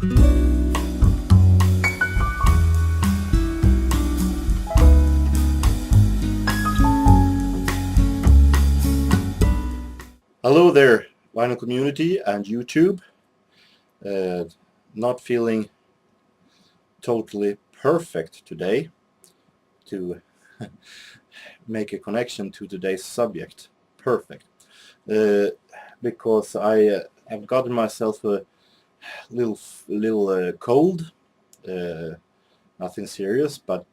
Hello there, vinyl community and YouTube. Not feeling totally perfect today to make a connection to today's subject. Perfect. Because I have gotten myself a little cold. Nothing serious, but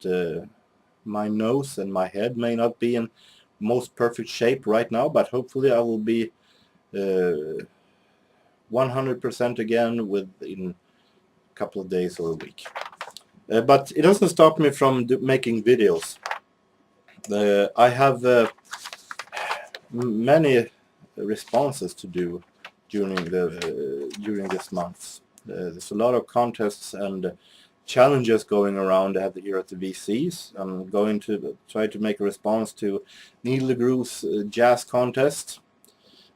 my nose and my head may not be in most perfect shape right now, but hopefully I will be 100% again within a couple of days or a week. But it doesn't stop me from making videos. I have many responses to do during this month. There's a lot of contests and challenges going around here at the VCs. I'm going to try to make a response to Neil LeGroux's jazz contest,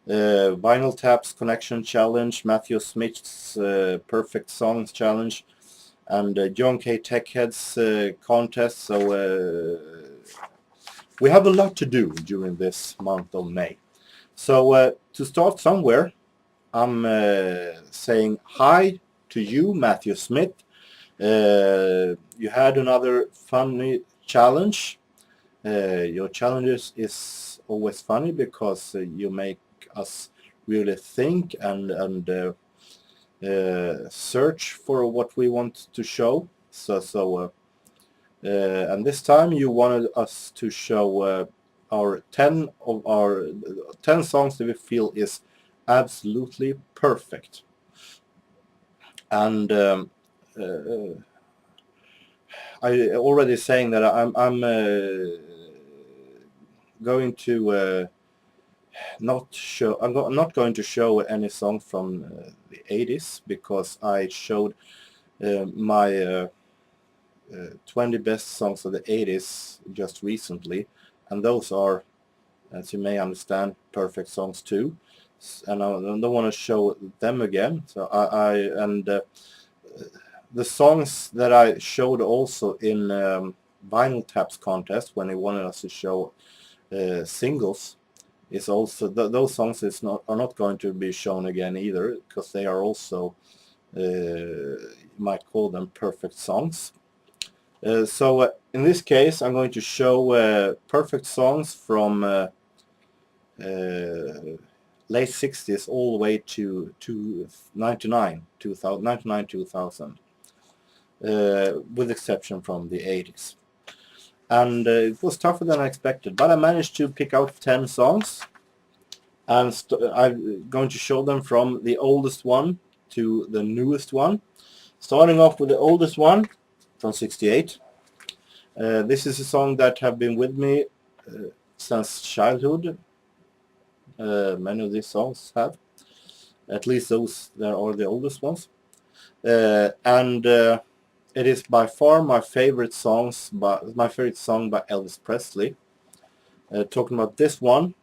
Vinyl Tap's Connection Challenge, Matthew Smith's Perfect Songs Challenge, and John K. Techhead's contest. So we have a lot to do during this month of May. So to start somewhere, I'm saying hi to you, Matthew Smith. You had another funny challenge. Your challenges is always funny because you make us really think and search for what we want to show. And this time you wanted us to show our 10 songs that we feel is absolutely perfect. And I already saying that I'm going to I'm not going to show any song from the 80s because I showed my 20 best songs of the 80s just recently, and those are, as you may understand, perfect songs too, and I don't want to show them again. So the songs that I showed also in Vinyl Taps contest when they wanted us to show singles is also those songs are not going to be shown again either, because they are also you might call them perfect songs. So in this case I'm going to show perfect songs from late 60s all the way to 2000, with exception from the 80s. And it was tougher than I expected, but I managed to pick out 10 songs, and I'm going to show them from the oldest one to the newest one. Starting off with the oldest one from 68. This is a song that have been with me since childhood. Many of these songs have, at least those that are the oldest ones. And it is by far my favorite song by Elvis Presley. Talking about this one,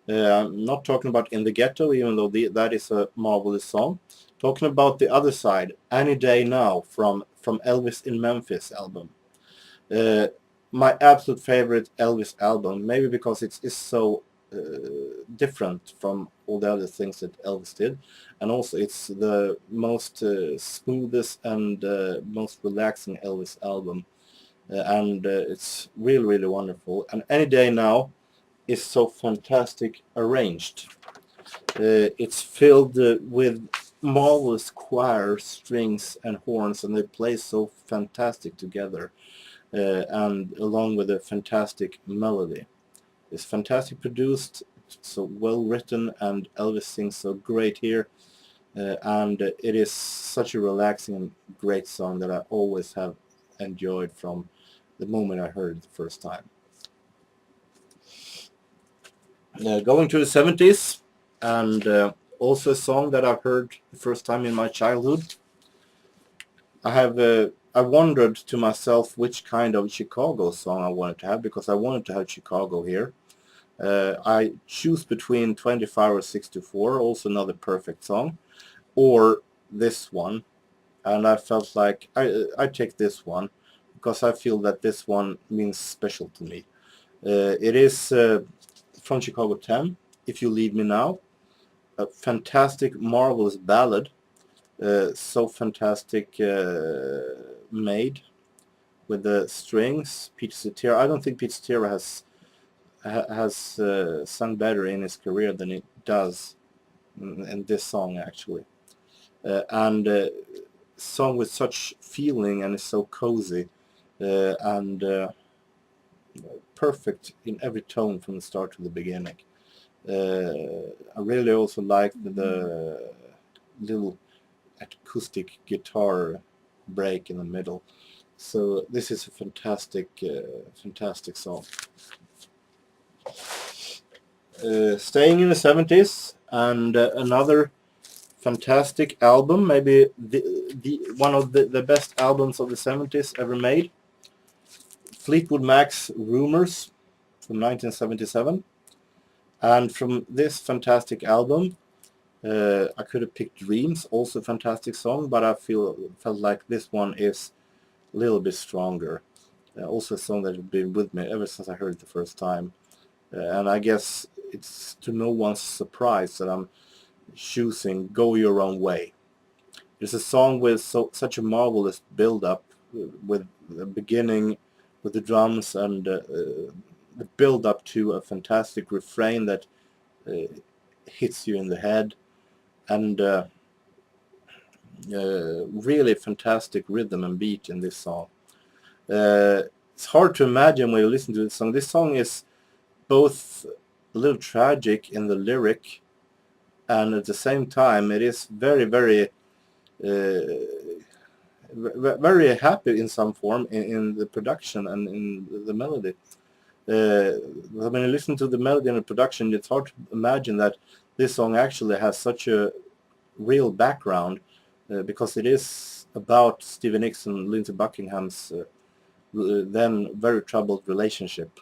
I'm not talking about In the Ghetto, even though that is a marvelous song. Talking about the other side, Any Day Now from Elvis in Memphis album. My absolute favorite Elvis album, maybe because it's so different from all the other things that Elvis did, and also it's the most smoothest and most relaxing Elvis album, and it's really wonderful. And Any Day Now is so fantastic arranged. It's filled with marvelous choir, strings and horns, and they play so fantastic together, and along with a fantastic melody. It's fantastic produced, so well written, and Elvis sings so great here, and it is such a relaxing and great song that I always have enjoyed from the moment I heard it the first time. Going to the 70s, and also a song that I heard the first time in my childhood. I wondered to myself which kind of Chicago song I wanted to have, because I wanted to have Chicago here. I choose between 25 or 64, also another perfect song, or this one, and I felt like I take this one because I feel that this one means special to me. It is from Chicago 10, If You Leave Me Now, a fantastic, marvelous ballad, so fantastic made with the strings. Peter Cetera, I don't think Peter Cetera has sung better in his career than it does in this song, actually. And song with such feeling, and is so cozy and perfect in every tone from the start to the beginning. I really also like the little acoustic guitar break in the middle. So this is a fantastic, fantastic song. Staying in the 70s, and another fantastic album, maybe the one of the best albums of the 70s ever made. Fleetwood Mac's Rumours from 1977. And from this fantastic album, I could have picked Dreams, also a fantastic song, but I felt like this one is a little bit stronger. Also a song that has been with me ever since I heard it the first time. And I guess it's to no one's surprise that I'm choosing Go Your Own Way. It's a song with such a marvelous build-up, with the beginning with the drums and the build-up to a fantastic refrain that hits you in the head, and really fantastic rhythm and beat in this song. It's hard to imagine when you listen to this song. This song is both a little tragic in the lyric, and at the same time it is very, very very happy in some form in the production and in the melody. When you listen to the melody and the production, it's hard to imagine that this song actually has such a real background, because it is about Stevie Nicks and Lindsey Buckingham's then very troubled relationship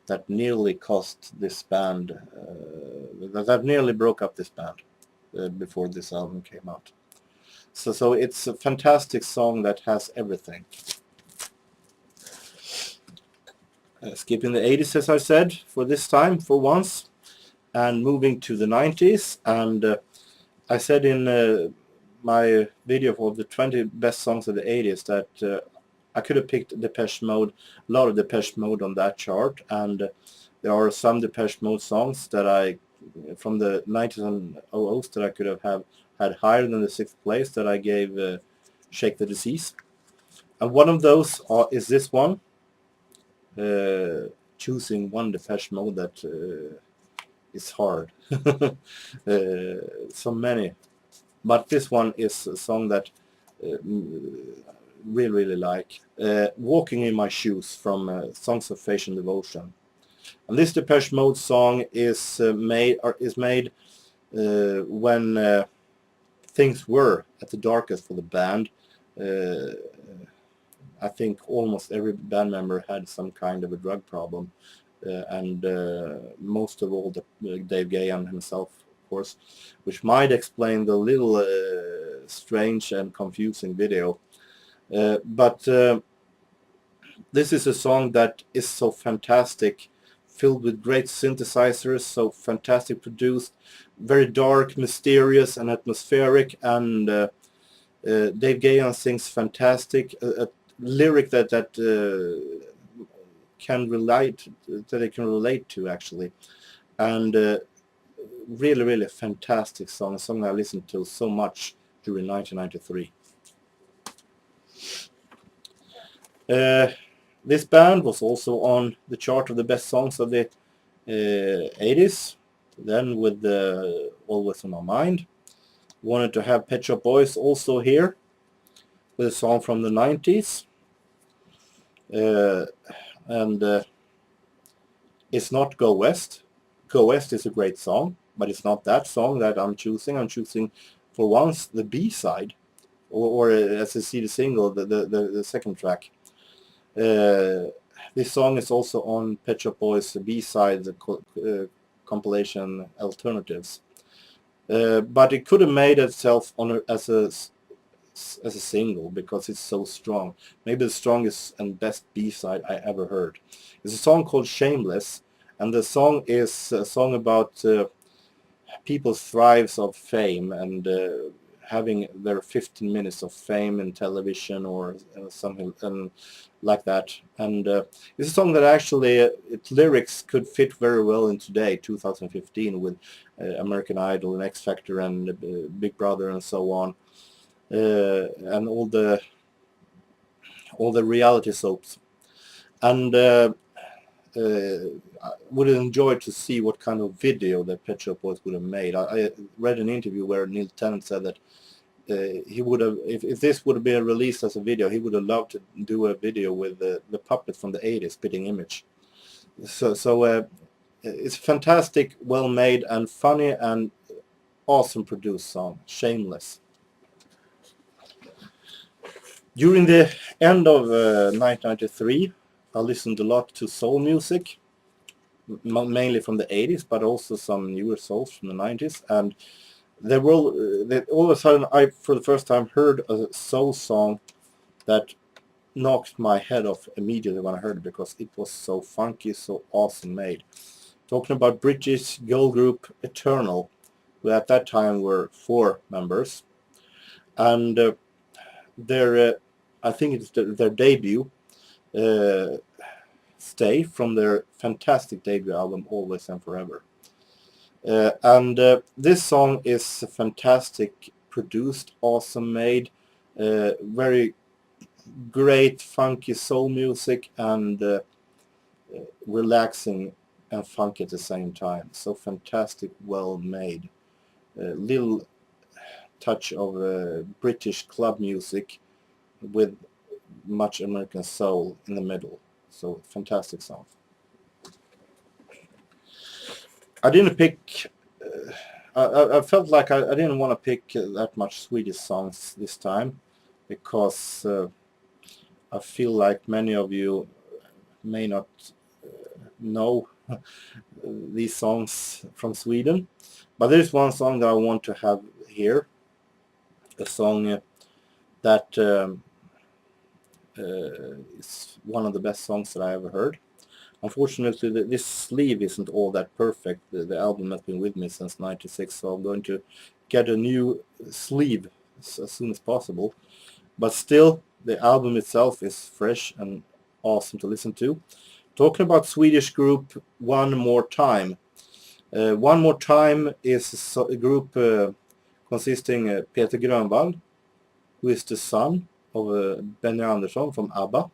that nearly cost this band, that nearly broke up this band before this album came out. So it's a fantastic song that has everything. Skipping the 80s, as I said, for this time, for once, and moving to the 90s. And I said in my video for the 20 best songs of the 80s that I could have picked Depeche Mode, a lot of Depeche Mode on that chart, and there are some Depeche Mode songs that from the 90s and 00s that I could have had higher than the 6th place that I gave Shake the Disease. And one of those is this one, choosing one Depeche Mode that is hard. So many. But this one is a song that really like. Walking in My Shoes from Songs of Faith and Devotion. And this Depeche Mode song is made when things were at the darkest for the band. I think almost every band member had some kind of a drug problem, and most of all Dave Gahan himself, of course, which might explain the little strange and confusing video. But this is a song that is so fantastic, filled with great synthesizers, so fantastic produced, very dark, mysterious and atmospheric, and Dave Gahan sings fantastic, a lyric that can they can relate to, actually, and really fantastic song, a song I listened to so much during 1993. This band was also on the chart of the best songs of the 80s, then with Always on My Mind. Wanted to have Pet Shop Boys also here with a song from the 90s. And it's not Go West. Go West is a great song, but it's not that song that I'm choosing. I'm choosing, for once, the B-side, or as you see the single, the second track. This song is also on Pet Shop Boys' B-side, the compilation Alternatives. But it could have made itself as a as a single because it's so strong. Maybe the strongest and best B-side I ever heard. It's a song called Shameless, and the song is a song about people's thrives of fame and having their 15 minutes of fame in television or something like that. And it's a song that actually its lyrics could fit very well in today, 2015, with American Idol and X Factor and Big Brother and so on, and all the reality soaps. And I would enjoy to see what kind of video that Pet Shop Boys would have made. I read an interview where Neil Tennant said that he would have, if this would have been released as a video, he would have loved to do a video with the puppet from the 80s, Spitting Image. So it's fantastic, well made and funny and awesome produced song, Shameless. During the end of 1993, I listened a lot to soul music, mainly from the 80s, but also some newer souls from the 90s. And all of a sudden, I, for the first time, heard a soul song that knocked my head off immediately when I heard it, because it was so funky, so awesome made. Talking about British girl group Eternal, who at that time were 4 members. And their, I think it's their debut, Stay, from their fantastic debut album Always and Forever. And this song is fantastic produced, awesome made, very great funky soul music, and relaxing and funky at the same time. So fantastic, well made. Little touch of British club music with much American soul in the middle. So fantastic song. I didn't pick, I felt like I didn't want to pick that much Swedish songs this time, because I feel like many of you may not know these songs from Sweden. But there is one song that I want to have here, a song that is one of the best songs that I ever heard. Unfortunately, this sleeve isn't all that perfect. The album has been with me since '96, so I'm going to get a new sleeve as soon as possible. But still, the album itself is fresh and awesome to listen to. Talking about Swedish group One More Time. One More Time is a group consisting Peter Grönvall, who is the son of Benny Andersson from ABBA,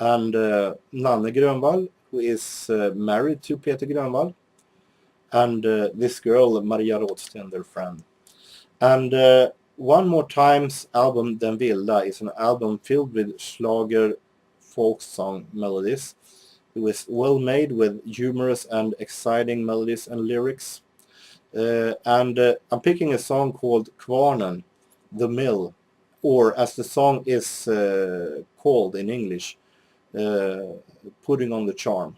and Nanne Grönvall, who is married to Peter Grönvall, and this girl, Maria Rådsten, their friend. And One More Time's album, Den Vilda, is an album filled with Schlager folk song melodies. It was well made with humorous and exciting melodies and lyrics. And I'm picking a song called Kvarnen, The Mill, or as the song is called in English, Putting on the Charm.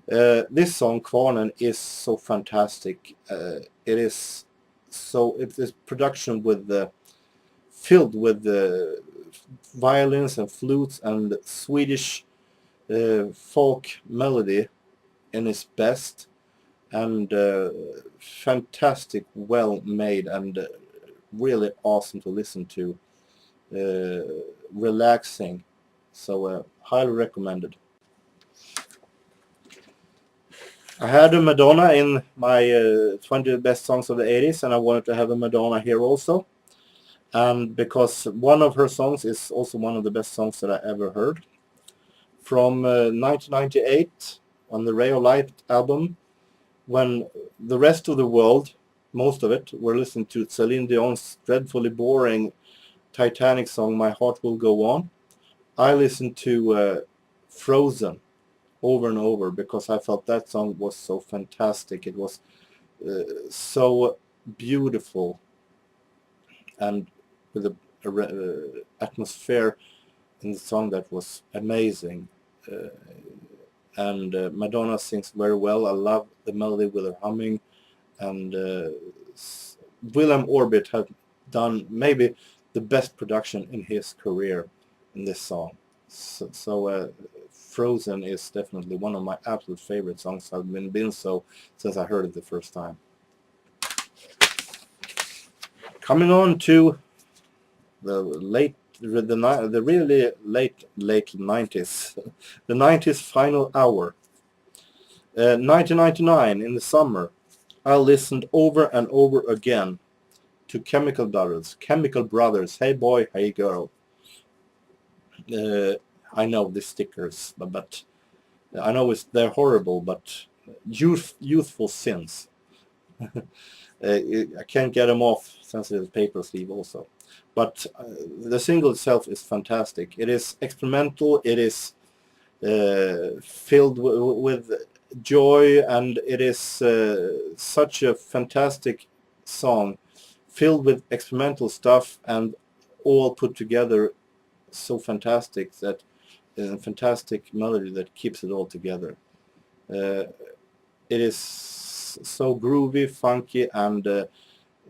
This song, Kvarnen, is so fantastic. It is production with filled with violins and flutes and Swedish folk melody in its best, and fantastic, well made, and really awesome to listen to, relaxing. So highly recommended. I had a Madonna in my 20 best songs of the 80s, and I wanted to have a Madonna here also. And because one of her songs is also one of the best songs that I ever heard. From 1998, on the Ray of Light album, when the rest of the world, most of it, were listening to Celine Dion's dreadfully boring Titanic song, My Heart Will Go On, I listened to Frozen over and over, because I felt that song was so fantastic. It was so beautiful, and with a atmosphere in the song that was amazing. And Madonna sings very well. I love the melody with her humming, and Willem Orbit had done maybe the best production in his career in this song. So Frozen is definitely one of my absolute favorite songs. I've been so since I heard it the first time. Coming on to the really late 90s, the 90s final hour. 1999 in the summer, I listened over and over again to Chemical Brothers, Hey Boy, Hey Girl. I know the stickers, but I know they're horrible, but youthful sins. I can't get them off since it's paper sleeve also. But the single itself is fantastic. It is experimental, it is filled with joy, and it is such a fantastic song, filled with experimental stuff and all put together so fantastic, that a fantastic melody that keeps it all together. It is so groovy, funky, and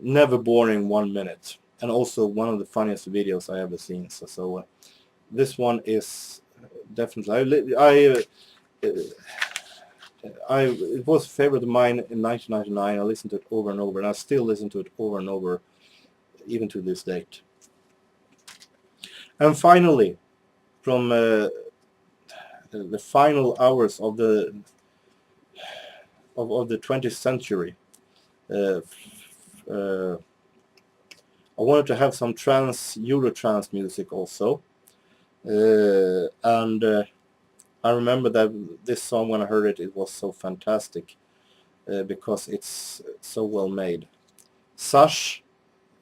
never boring 1 minute, and also one of the funniest videos I ever seen. So this one is definitely it was a favorite of mine in 1999. I listened to it over and over, and I still listen to it over and over even to this date. And finally, from the final hours of the 20th century, I wanted to have some Eurotrance music also, and I remember that this song, when I heard it, it was so fantastic because it's so well made. Sash,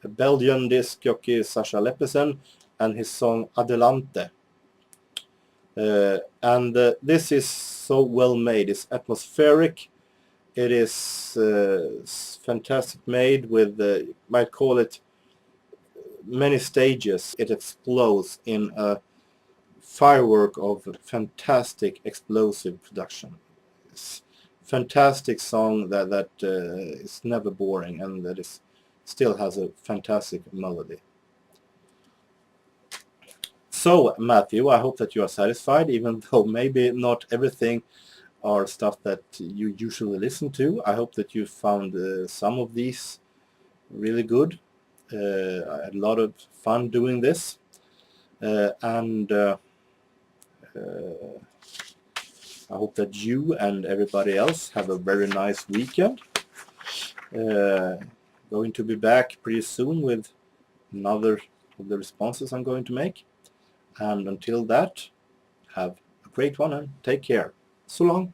Belgian disc jockey Sasha Leppesen, and his song Adelante. This is so well made. It's atmospheric. It is fantastic made with, might call it, many stages. It explodes in a firework of fantastic explosive production. It's fantastic song that is never boring, and that is still has a fantastic melody. So Matthew, I hope that you are satisfied, even though maybe not everything are stuff that you usually listen to. I hope that you found some of these really good. I had a lot of fun doing this, and I hope that you and everybody else have a very nice weekend. Going to be back pretty soon with another of the responses I'm going to make. And until that, have a great one and take care. So long.